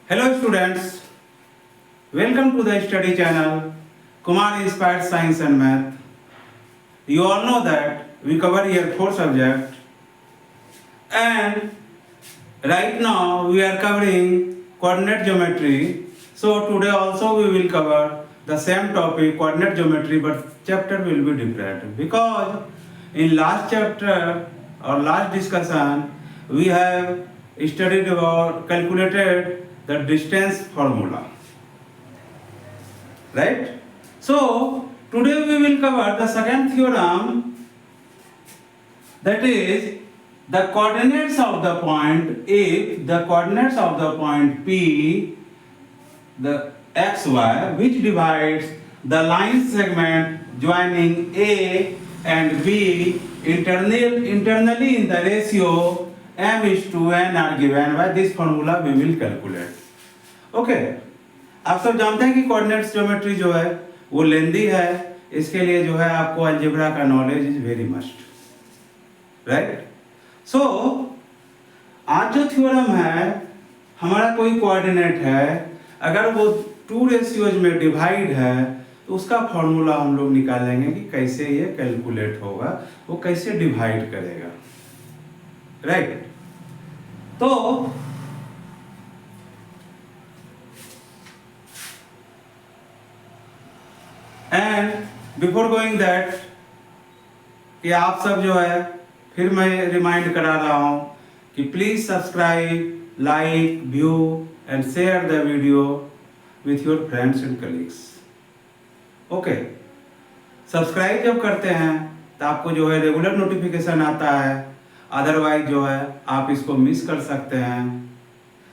Hello students, welcome to the study channel Kumar Inspired Science and Math. You all know that we cover here 4 subjects and right now we are covering coordinate geometry. So today also we will cover the same topic coordinate geometry, but chapter will be different because in last chapter or last discussion we have studied about calculated the distance formula, right? So today we will cover the second theorem, that is the coordinates of the point. If the coordinates of the point P, the xy, which divides the line segment joining A and B internally in the ratio m:n are given by this formula we will calculate. Okay, आप सब जानते हैं कि coordinates geometry जो है वो लेंदी है, इसके लिए जो है आपको अलजेब्रा का knowledge is very must, right? So आज जो थ्योरम है, हमारा कोई कोऑर्डिनेट है, अगर वो 2 रेशियोज में डिवाइड है तो उसका फॉर्मूला हम लोग निकालेंगे कि कैसे ये कैलकुलेट होगा, वो कैसे डिवाइड करेगा, राइट? तो एंड बिफोर गोइंग दैट कि आप सब जो है, फिर मैं रिमाइंड करा रहा हूं कि please subscribe, like, view and share the video with your friends and colleagues. Okay, subscribe जब करते हैं तो आपको जो है रेगुलर नोटिफिकेशन आता है, अदरवाइज जो है आप इसको मिस कर सकते हैं,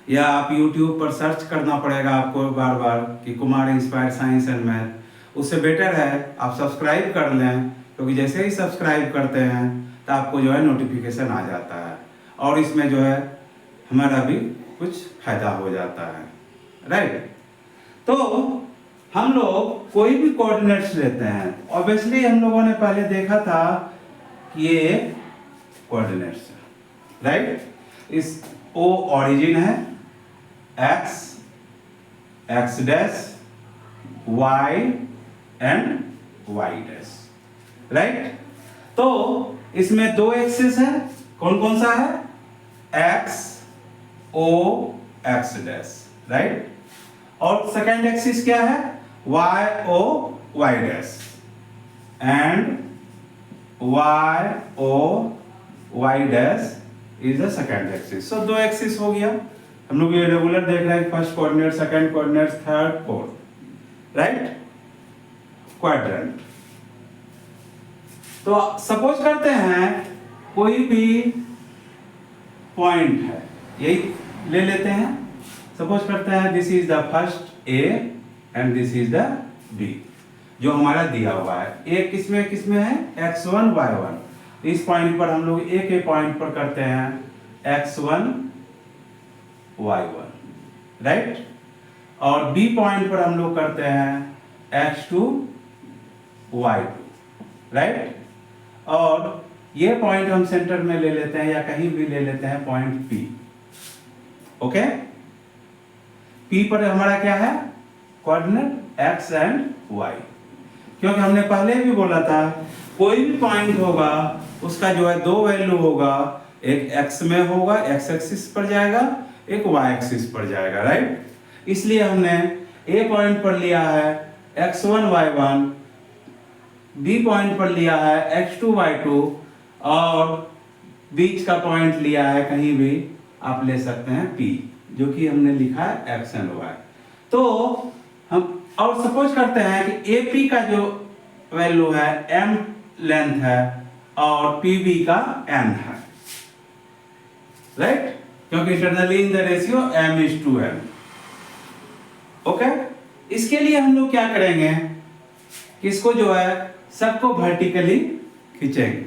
या आप YouTube पर सर्च करना पड़ेगा आपको बार बार कि Kumar inspired science and math. उससे बेटर है आप सब्सक्राइब कर लें, क्योंकि जैसे ही सब्सक्राइब करते हैं तो आपको जो है नोटिफिकेशन आ जाता है और इसमें जो है हमारा भी कुछ फायदा हो जाता है, राइट? तो हम लोग कोई भी कोऑर्डिनेट्स लेते हैं, ऑब्वियसली हम लोगों ने पहले देखा था कि ये कोऑर्डिनेट्स है, राइट? इस O ऑरिजिन है, x, x dash, y and y dash, right? तो इसमें 2 एक्सिस है, कौन कौन सा है? x, o, x dash, right? और सेकेंड एक्सिस क्या है? y, o, y dash and y, o, y dash is the second axis. So 2 axis हो गया. हम लोग ये रेगुलर देख रहे हैं, first coordinate, second coordinate, third, fourth, right? Quadrant. तो सपोज करते हैं कोई भी पॉइंट है, यही ले लेते हैं. सपोज करते हैं this is the first A and this is the B, जो हमारा दिया हुआ है. ए किसमें है? x1 y1. इस पॉइंट पर हम लोग ए के पॉइंट पर करते हैं x1 y1, राइट? और बी पॉइंट पर हम लोग करते हैं x2 y2, राइट? और ये पॉइंट हम सेंटर में ले लेते हैं या कहीं भी ले लेते हैं पॉइंट P. ओके, P पर हमारा क्या है? Coordinate x and y. क्योंकि हमने पहले भी बोला था कोई भी पॉइंट होगा उसका जो है 2 वैल्यू होगा, एक x में होगा, x एक्सिस पर जाएगा, एक y एक्सिस पर जाएगा, राइट? इसलिए हमने a पॉइंट पर लिया है x1 y1, b पॉइंट पर लिया है x2 y2 और बीच का पॉइंट लिया है, कहीं भी आप ले सकते हैं p, जो कि हमने लिखा है x एंड y. तो हम और सपोज करते हैं कि AP का जो वैल्यू है m लेंथ है और PB का n है, राइट? क्योंकि internally in the ratio m:n. Okay, इसके लिए हम लोग क्या करेंगे कि इसको जो है सबको वर्टिकली खींचेंगे,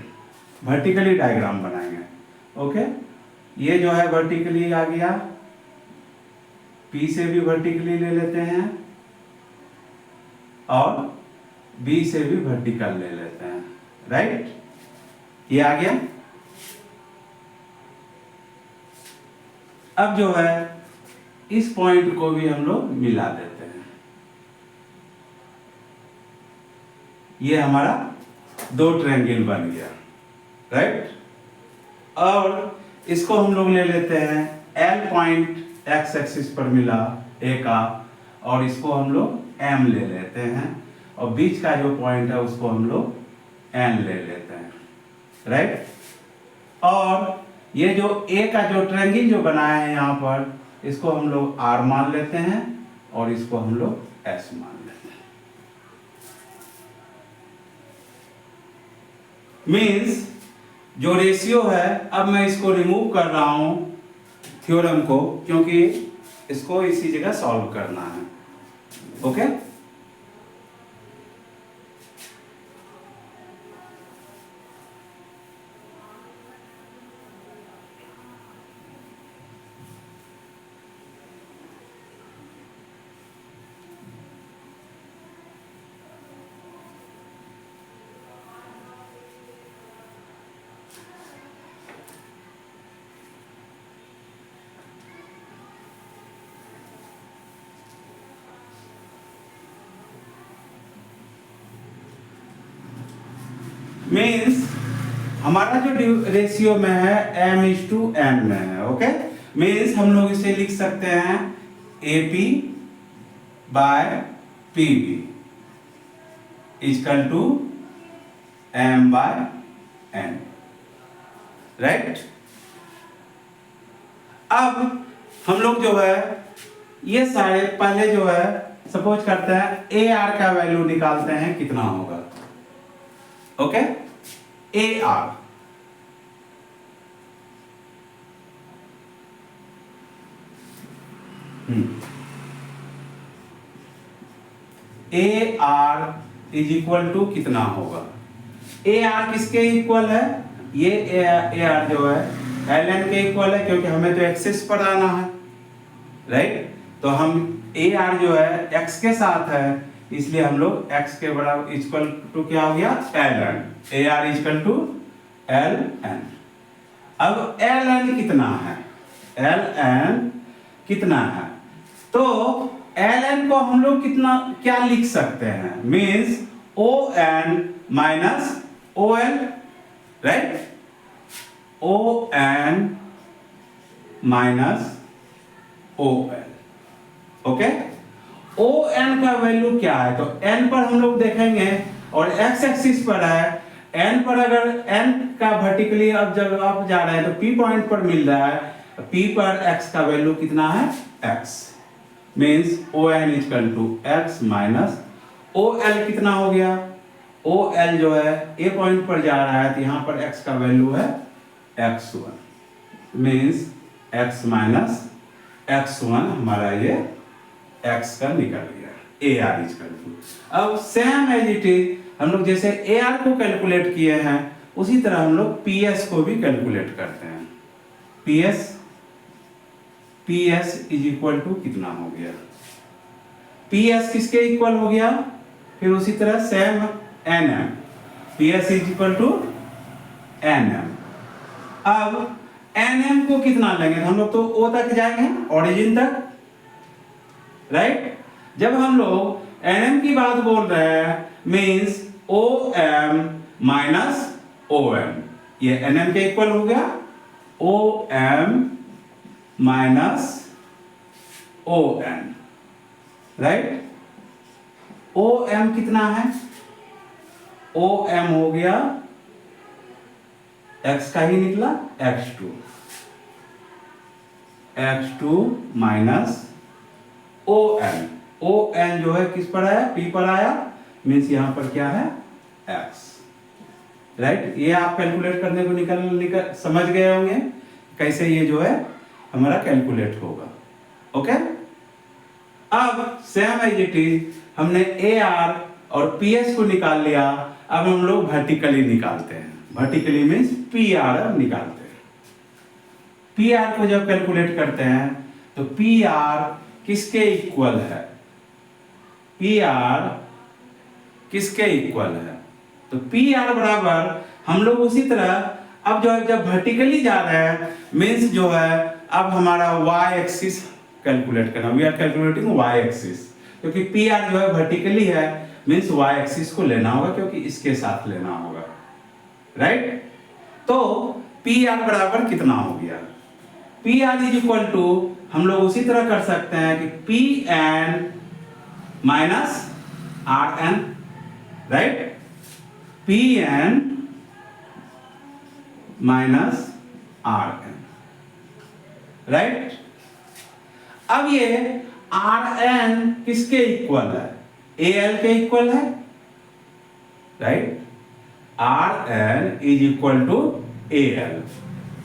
वर्टिकली डायग्राम बनाएंगे. ओके, ये जो है वर्टिकली आ गया, P से भी वर्टिकली ले लेते हैं और B से भी वर्टिकल ले लेते हैं, राइट? ये आ गया. अब जो है इस पॉइंट को भी हम लोग मिला देते हैं। ये हमारा दो ट्रायंगल बन गया, राइट। और इसको हम लोग ले लेते हैं L पॉइंट एक्स एक्सिस पर मिला ए का, और इसको हम लोग M ले लेते हैं, और बीच का जो पॉइंट है उसको हम लोग N ले लेते हैं, राइट। और ये जो ए का जो ट्रायंगल जो बनाया है यहाँ पर, इसको हम लोग R मान लेते हैं और इसको हम लोग S मान लेते हैं। मीन्स जो रेशियो है, अब मैं इसको रिमूव कर रहा हूं थ्योरम को, क्योंकि इसको इसी जगह सॉल्व करना है, ओके। मीन्स हमारा जो रेशियो में है M/N में है, ओके। मीन्स हम लोग इसे लिख सकते हैं AP by PB equal to M/N, right. अब हम लोग जो है ये सारे पहले जो है सपोज करते हैं AR का वैल्यू निकालते हैं कितना होगा, okay. AR AR is equal to कितना होगा, AR किसके इक्वल है, ये AR जो है LN के इक्वल है, क्योंकि हमें तो एक्सिस पर आना है, राइट। तो हम AR जो है x के साथ है, इसलिए हम लोग x के बराबर इक्वल टू क्या हो गया LN, AR equal to LN। अब LN कितना है, LN कितना है, तो LN को हम लोग कितना क्या लिख सकते हैं, means ON minus OL, right. ON minus OL, okay. ON का वैल्यू क्या है, तो N पर हम लोग देखेंगे और x एक्सिस पर है, N पर अगर N का वर्टिकली अब जब आप जा रहे हैं तो P पॉइंट पर मिल रहा है, P पर x का वैल्यू कितना है x, means ON equal to x minus OL कितना हो गया, OL जो है A पॉइंट पर जा रहा है तो यहाँ पर x का वैल्यू है x1, means x minus x1 हमारा ये x का निकल गया, AR इक्वल टू। अब सेम एज इट इज हम लोग जैसे AR को कैलकुलेट किए हैं उसी तरह हम लोग PS को भी कैलकुलेट करते हैं। PS इज इक्वल टू कितना हो गया, PS किसके इक्वल हो गया, फिर उसी तरह same NM, PS is equal to NM। अब NM को कितना लेंगे, हम लोग तो O तक जाएंगे, ओरिजिन तक, राइट। जब हम लोग NM की बात बोल रहे हैं मीन्स OM माइनस OM, ये NM के इक्वल हो गया, OM minus ON, right. OM कितना है, OM हो गया x का ही निकला x2 माइनस ON जो है किस पर आया, P पर आया, मीन्स यहां पर क्या है x, राइट। ये आप कैलकुलेट करने को निकल समझ गए होंगे कैसे ये जो है हमारा कैलकुलेट होगा, ओके। अब सेम एज इट इज हमने AR और PS को निकाल लिया, अब हम लोग वर्टिकली निकालते हैं, वर्टिकली मीन्स PR निकालते हैं। PR को जब कैलकुलेट करते हैं तो PR किसके इक्वल है, PR किसके इक्वल है, तो PR बराबर हम लोग उसी तरह अब जो है जब वर्टिकली जा रहे हैं मीन्स जो है अब हमारा y एक्सिस कैलकुलेट करना, we are calculating y axis, क्योंकि पी आर जो है वर्टिकली है, मीन्स वाई एक्सिस को लेना होगा क्योंकि इसके साथ लेना होगा, राइट। तो पी आर बराबर कितना हो गया, P R is equal to, हम लोग उसी तरह कर सकते हैं कि P N minus R N, right, P N minus R N, right. अब ये आर एन किसके इक्वल है, ए एल के इक्वल है, right, R N is equal to A L.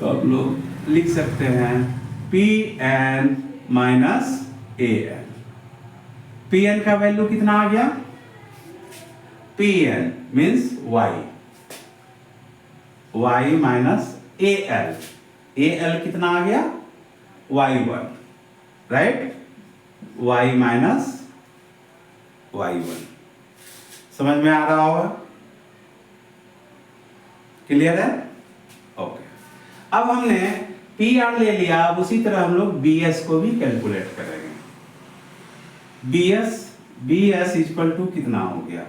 तो आप लोग लिख सकते हैं P N minus A L. P N का वैल्यू कितना आ गया, P N means Y, y minus A L, A L कितना आ गया y one, right, y minus y one. समझ में आ रहा होगा, क्लियर है, ओके। अब हमने पी आर ले लिया, अब उसी तरह हम लोग बी एस को भी कैलकुलेट करेंगे। बी एस इक्वल टू कितना हो गया,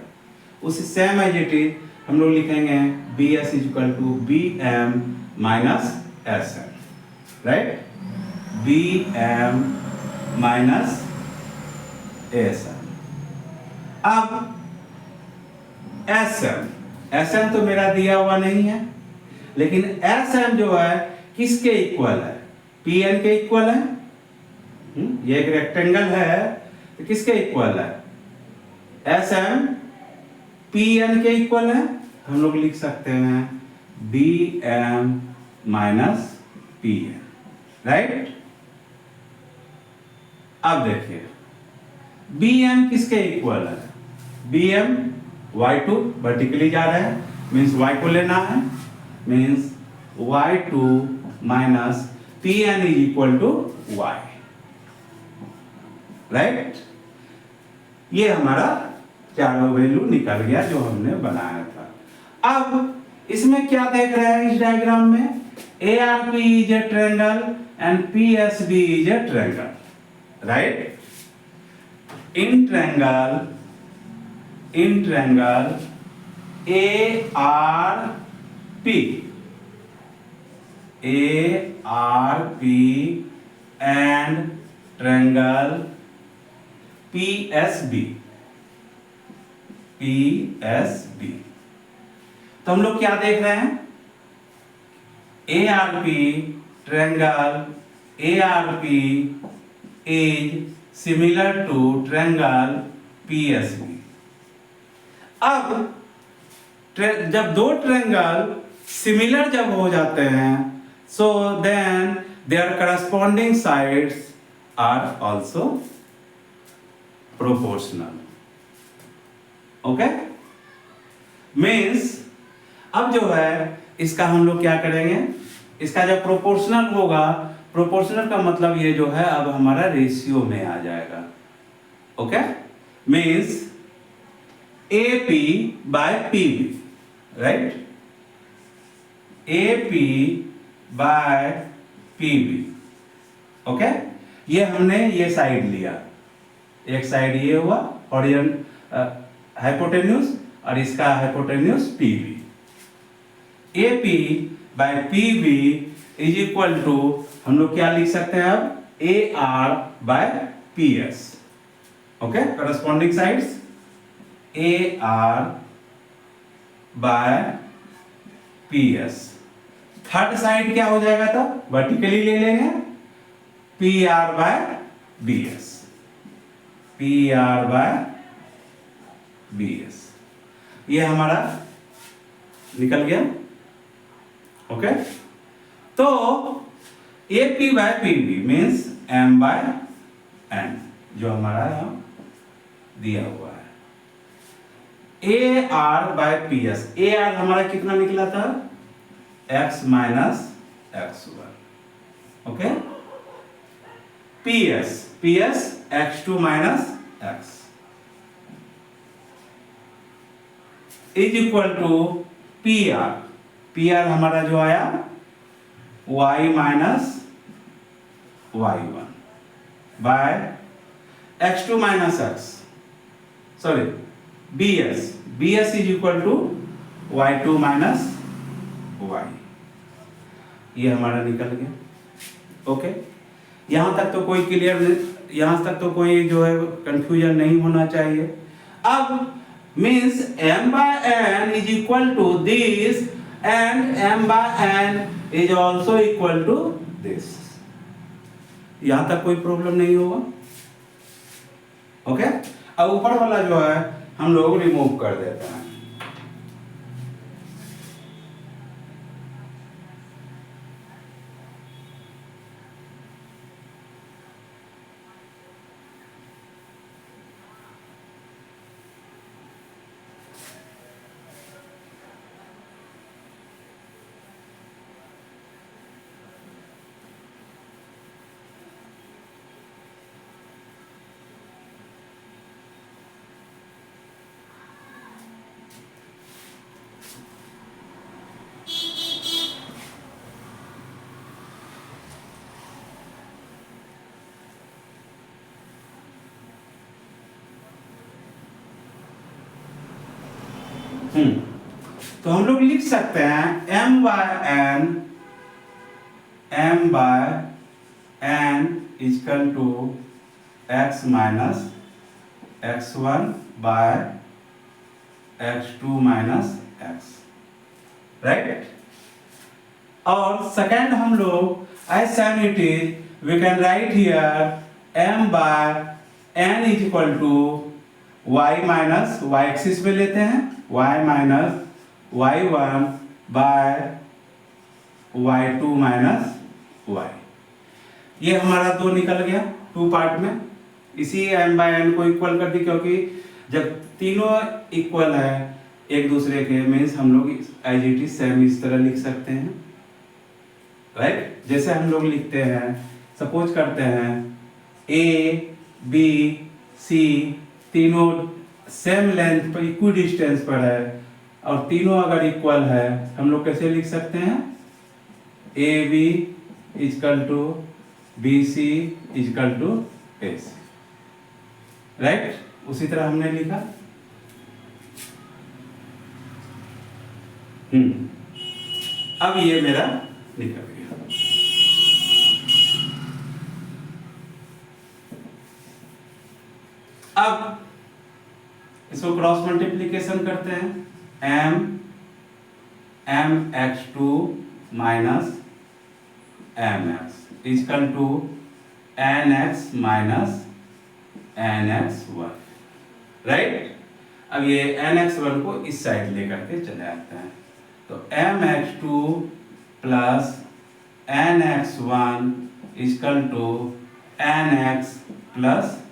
उसी सेम एज इट इज हम लोग लिखेंगे B S equal to B M minus S M, right, B M minus S M. अब एस एम तो मेरा दिया हुआ नहीं है, लेकिन एस एम जो है किसके इक्वल है, पी एन के इक्वल है। ये एक रेक्टेंगल है तो किसके इक्वल है, एस एम पी एन के इक्वल है। हम लोग लिख सकते हैं B M minus P N, right. अब देखिए बी एम किसके इक्वल है, बी एम y2 वर्टिकली जा रहा है, मीन्स y को लेना है, means y2 minus P N is equal to y, right. ये हमारा चारों वैल्यू निकल गया जो हमने बनाया था। अब इसमें क्या देख रहे हैं इस डायग्राम में, A R P is a triangle and P S B is a triangle, right. in triangle ARP and triangle PSB, तो हम लोग क्या देख रहे हैं, ARP triangle ARP is similar to triangle PSB। अब जब दो ट्रायंगल सिमिलर जब हो जाते हैं, so then their corresponding sides are also proportional, okay. Means अब जो है इसका हम लोग क्या करेंगे, इसका जब प्रोपोर्शनल होगा, प्रोपोर्शनल का मतलब ये जो है अब हमारा रेशियो में आ जाएगा, okay. Means AP by PB, right, AP by PB, okay. ये हमने ये साइड लिया, एक साइड ये हुआ हाइपोटेन्यूज और इसका hypotenuse PB। AP by PB is equal to हम लोग क्या लिख सकते हैं अब, AR by PS, okay. Corresponding sides AR by PS। Third side क्या हो जाएगा, तो वर्टिकली ले लेंगे PR by BS, PR by BS। ये हमारा निकल गया, ओके। तो AP by PB means M by N जो हमारा यहाँ दिया हुआ है। AR by PS, AR हमारा कितना निकला था, x minus x1, okay. PS x2 minus x is equal to PR हमारा जो आया y minus y1, by x2 minus x, sorry B S is equal to y2 minus y, ये हमारा निकल गया। ओके, यहाँ तक तो कोई क्लियर, यहाँ तक तो कोई जो है कंफ्यूजन नहीं होना चाहिए। अब means m by n is equal to this and m by n is also equal to this, यहाँ तक कोई प्रॉब्लम नहीं होगा। ओके, अब ऊपर वाला जो है हम लोग रिमूव कर देते हैं। तो हम लोग लिख सकते हैं m by n equal to x minus x1 by x2 minus x, right. और सेकेंड हम लोग as same it is we can write here m by n is equal to y minus y axis पे लेते हैं y minus y1 by y2 minus y, ये हमारा दो निकल गया टू पार्ट में। इसी m बाय n को इक्वल कर दी, क्योंकि जब तीनों इक्वल है एक दूसरे के, मीन्स हम लोग एज इट इज सेम इस तरह लिख सकते हैं, राइट। जैसे हम लोग लिखते हैं, सपोज करते हैं a b c तीनों सेम लेंथ पर इक्वल डिस्टेंस पर है और तीनों अगर इक्वल है, हम लोग कैसे लिख सकते हैं A B equal to B C equal to A C, right. उसी तरह हमने लिखा। अब ये मेरा निकल गया। अब इसको क्रॉस मल्टीप्लीकेशन करते हैं, m x2 minus M X equal to N X minus N X one, right. अब ये एन एक्स वन को इस साइड लेकर के चले आते हैं, तो M X two plus N X one equal to N X plus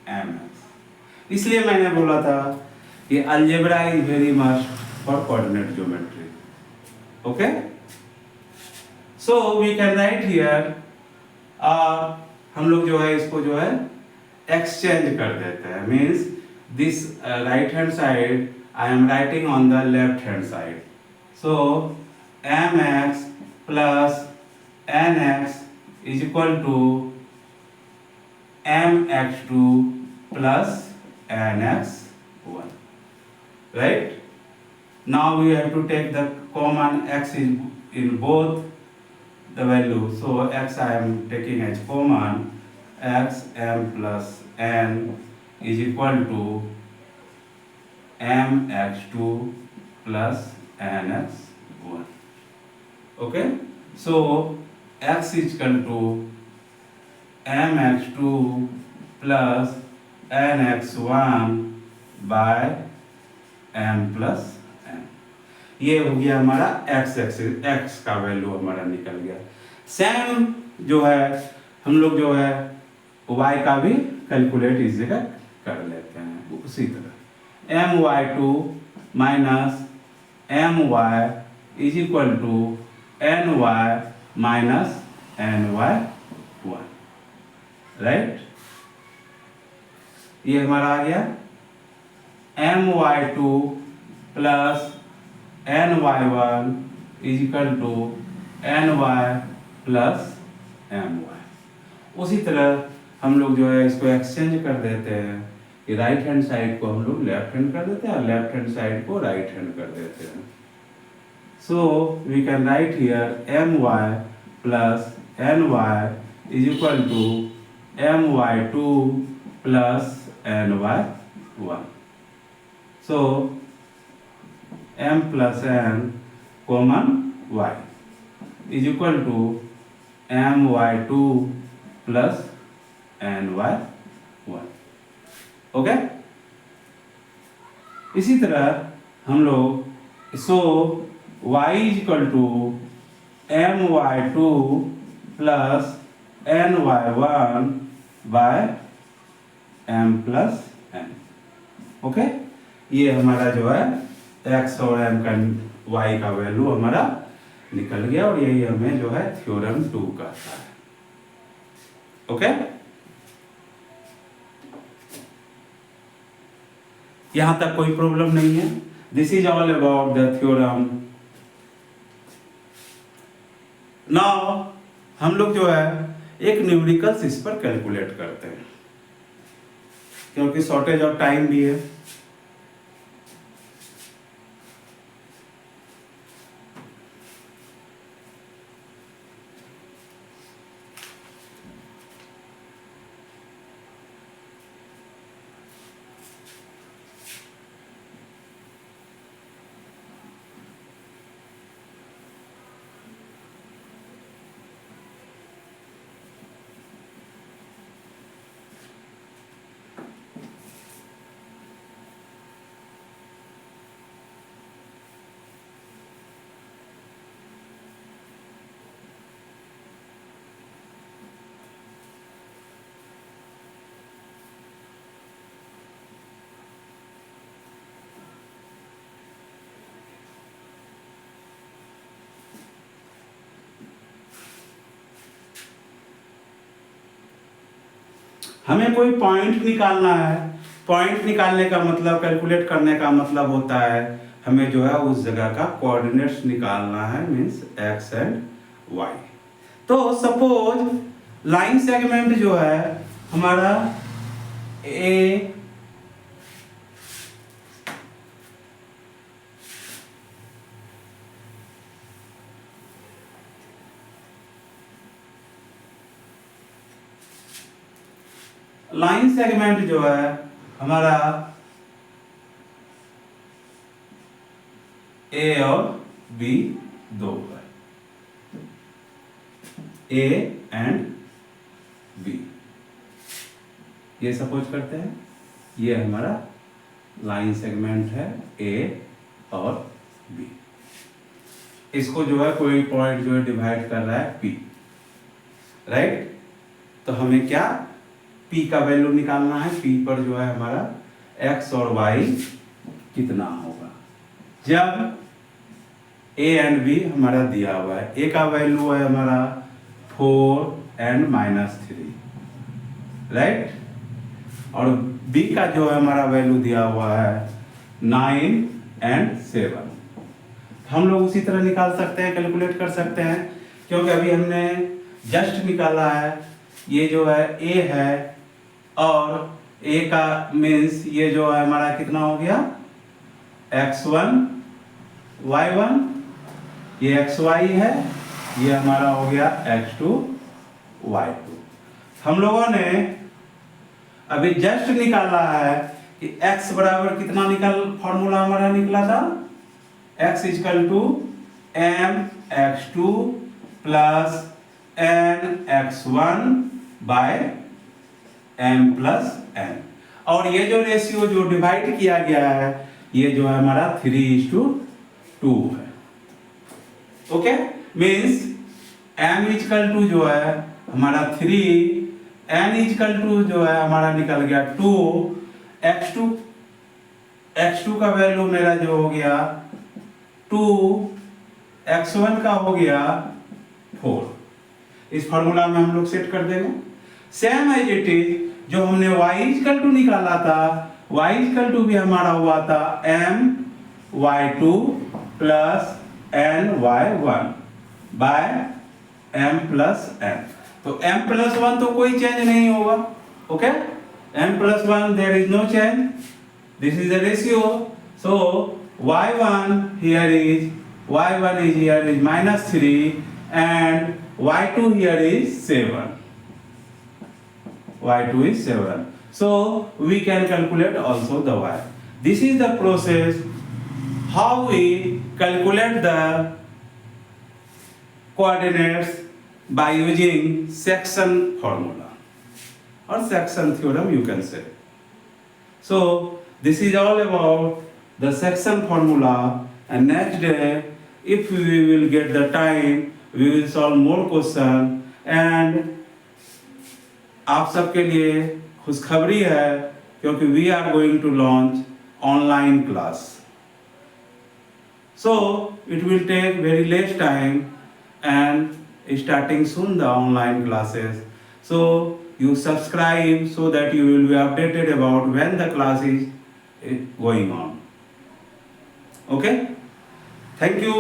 M X. इसलिए मैंने बोला था कि algebra is very must for coordinate geometry. Okay, so we can write here, हम लोग जो है इसको जो है एक्सचेंज कर देते हैं, means this right hand side I am writing on the left hand side, so M X plus N X is equal to M X two plus N X one, right? Now we have to take the common x in both the value, so x I am taking as common, x m plus n is equal to m x2 plus n x1. Okay, so x is equal to m x2 plus n x1 by m plus n। ये हो गया हमारा x axis, x का value हमारा निकल गया। Same जो है हम लोग जो है y का भी कैलकुलेट इस जगह कर लेते हैं उसी तरह, M Y two minus M Y is equal to N Y minus N Y one, right. ये हमारा आ गया M Y two plus N Y one is equal to N Y plus M Y. उसी तरह हम लोग जो है इसको एक्सचेंज कर देते हैं कि राइट हैंड साइड को हम लोग लेफ्ट हैंड कर देते हैं और लेफ्ट हैंड साइड को राइट हैंड कर देते हैं. So we can write here my plus ny is equal to my2 plus ny1. So m plus n common y is equal to my2 plus ny1. Okay. इसी तरह हम लोग y is equal to my2 plus ny1 by m plus n. Okay. ये हमारा जो है x और m का y का वैल्यू हमारा निकल गया और यही हमें जो है थ्योरम 2 कहता है. ओके. यहां तक कोई प्रॉब्लम नहीं है. This is all about the theorem. Now हम लोग जो है एक न्यूमेरिकल्स इस पर कैलकुलेट करते हैं क्योंकि शॉर्टेज ऑफ टाइम भी है. हमें कोई पॉइंट निकालना है. पॉइंट निकालने का मतलब, कैलकुलेट करने का मतलब होता है हमें जो है उस जगह का कोऑर्डिनेट्स निकालना है, मींस x एंड y. तो सपोज लाइन सेगमेंट जो है हमारा ए लाइन सेगमेंट जो है हमारा ए और बी दो है, ए एंड बी. ये सपोज करते हैं ये हमारा लाइन सेगमेंट है ए और बी. इसको जो है कोई पॉइंट जो है डिवाइड कर रहा है पी. राइट. तो हमें क्या P का वैल्यू निकालना है. P पर जो है हमारा x और y कितना होगा जब a एंड b हमारा दिया हुआ है. a का वैल्यू है हमारा 4 एंड -3. राइट. और b का जो है हमारा वैल्यू दिया हुआ है 9 एंड 7. हम लोग उसी तरह निकाल सकते हैं, कैलकुलेट कर सकते हैं क्योंकि अभी हमने जस्ट निकाला है. ये जो है a है और a का मीन्स ये जो है हमारा कितना हो गया x1 y1, ये xy है, ये हमारा हो गया x2 y2. हम लोगों ने अभी जस्ट निकाला है कि x बराबर कितना फॉर्मूला हमारा निकला था x equal to m x2 plus n x1 by m plus n. और ये जो रेशियो जो डिवाइड किया गया है ये जो है हमारा 3:2 है. Okay. Means m equal to जो है हमारा 3, n इक्वल टू जो है हमारा निकल गया 2, x2 का वैल्यू मेरा जो हो गया 2, x1 का हो गया 4. इस फॉर्मूला में हम लोग सेट कर देंगे. सेम एज इट इज जो हमने y इक्वल टू निकाला था, y इक्वल टू भी हमारा हुआ था m y2 plus n y1 by m plus n. तो m+1 तो कोई चेंज नहीं होगा, okay, m+1 there is no change, this is the ratio, so y1 here is -3 and y2 here is 7. y2 is 7. So we can calculate also the y. This is the process how we calculate the coordinates by using section formula or section theorem you can say. So this is all about the section formula, and next day if we will get the time we will solve more question. And आप सबके लिए खुशखबरी है क्योंकि we are going to launch online class, so it will take very less time and starting soon the online classes, so you subscribe so that you will be updated about when the class is going on. Okay, thank you.